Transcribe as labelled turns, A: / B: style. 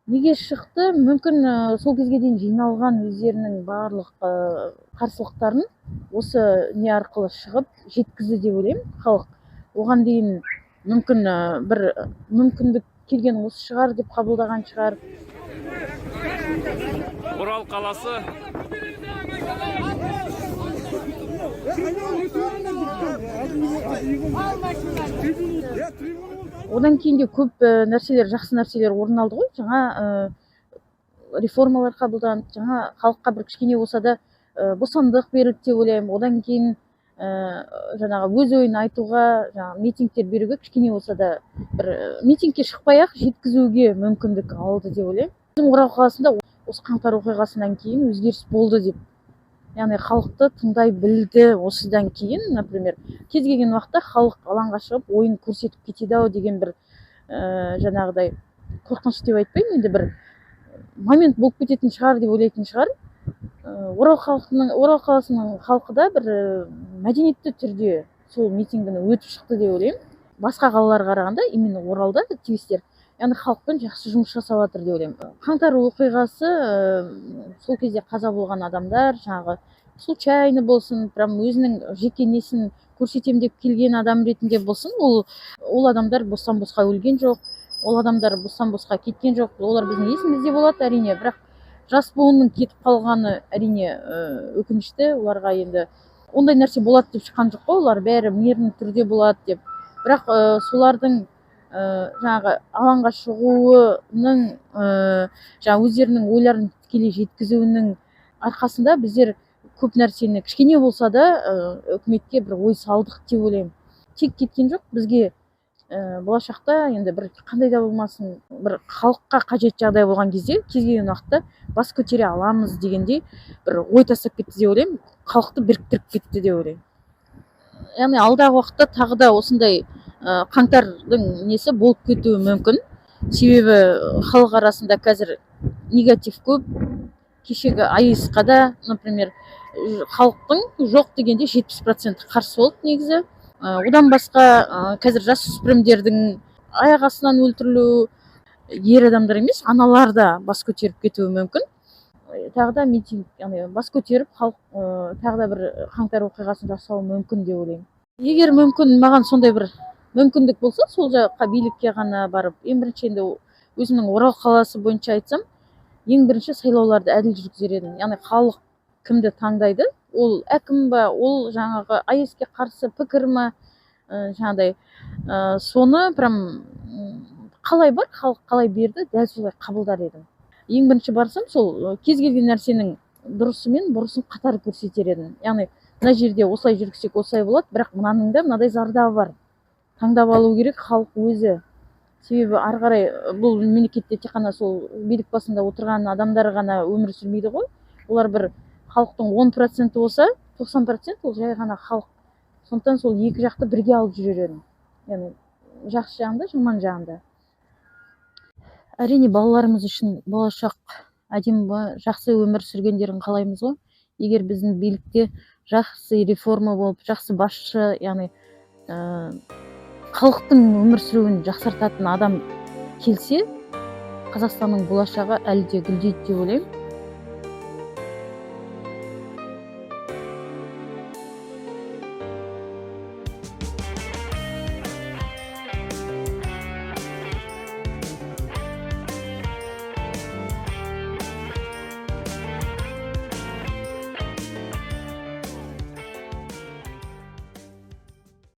A: Неге шықты? Мүмкін сол кезге дейін жиналған өздерінің барлық қарсылықтарын осы не арқылы шығып жеткізді деп ойлаймын. Халық оған дейін мүмкін бір мүмкіндік келген осы шығар деп қабылдаған шығар.
B: Орал қаласы
A: Одан кейін де көп нәрселер, жақсы нәрселер орын алды ғой. Жаңа реформалар қабылданды, жаңа халыққа бір кішкене болса да бостандық берілді деп ойлаймын. Одан кейін жаңағы өз ойын айтуға, жаңағы митингтер беруге кішкене болса да бір митингке шықпай-ақ жеткізуге мүмкіндік алды деп ойлаймын. Біздің Орал қаласында осы қаңтар оқиғасынан кейін өзгеріс болды деп, яғни халықты тыңдай білді. Осыдан кейін, например, кез келген уақытта халық алаңға шығып ойын көрсетіп кетеді ау деген бір жаңағыдай қорқыныш деп айтпаймын, енді бір момент болып кететін шығар деп ойлайтын шығар. Орал қаласының халқы да бір мәдениетті түрде сол митингіні өтіп шықты деп ойлаймын. Басқа қалаларға қарағанда именно Оралда активистер, яғни халықпен жақсы жұмыс жасап жатыр деп ойлаймын. Қаңтар оқиғасы, сол кезде қаза болған адамдар, жаңағы случайно болсын, прям өзінің жеке несін көрсетем деп келген адам ретінде болсын, ол адамдар бостан босқа өлген жоқ, ол адамдар бостан босқа кеткен жоқ. Олар біздің есімізде болады әрине, бірақ жас буынның кетіп қалғаны әрине өкінішті. Оларға енді ондай нәрсе болады деп шыққан жоқ қой, олар бәрі мирный түрде болады деп. Бірақ солардың жаңағы алаңға шығуының, жаңа өздерінің ойларын тікелей жеткізуінің арқасында біздер көп нәрсені кішкене болса да үкіметке бір ой салдық деп ойлаймын. Тек кеткен жоқ, бізге болашақта енді бір қандай да болмасын, бір халыққа қажет жағдай болған кезде кез келген уақытта бас көтере аламыз дегендей бір ой тастап кетті деп ойлаймын. Халықты біріктіріп кетті деп ойлаймын. Яғни алдағы уақытта тағы да осындай қаңтардың несі болып кетуі мүмкін. Себебі халық арасында қазір негатив көп. Кешегі АИС-қа, например, халықтың жоқ дегенде 70% қарсы болды негізі. Одан басқа қазір жасөспірімдердің аяқ астынан өлтірілу, ер адамдар емес, аналар да бас көтеріп кетуі мүмкін. Тағы да митинг, яғни бас көтеріп халық тағы да бір қаңтар оқиғасын жасауы мүмкін деп ойлаймын. Егер мүмкін маған сондай бір мүмкіндік болса, сол жаққа билікке ғана барып, ең бірінші енді өзімнің Орал қаласы бойынша айтсам, ең бірінші сайлауларды әділ жүргізер едім. Яғни халық кімді таңдайды, ол әкім ба, ол жаңағы АИС-ке қарсы пікір ма, жаңағыдай соны прям қалай бар, халық қалай берді, дәл солай қабылдар едім. Ең бірінші барсам, сол кез келген нәрсенің дұрысы мен бұрысын қатар көрсетер едім. Яғни мына жерде осылай жүргізсек осылай болады, бірақ мынаның да мынадай зардабы бар. Таңдап алу керек халық өзі. Себебі ары қарай бұл мемлекетте тек қана сол билік басында отырған адамдар ғана өмір сүрмейді ғой. Олар бір халықтың 10% болса, 90% ол жай ғана халық. Сондықтан сол екі жақты бірге алып жүрер едім. Яғни жақсы жағында, жаман жағында. Әрине балаларымыз үшін болашақ әдемі жақсы өмір сүргендерін қалаймыз ғой. Егер біздің билікте жақсы реформа болып, жақсы басшы, яғни халықтың өмір сүруін жақсартатын адам келсе, Қазақстанның болашағы әлі де гүлдейді деп ойлаймын.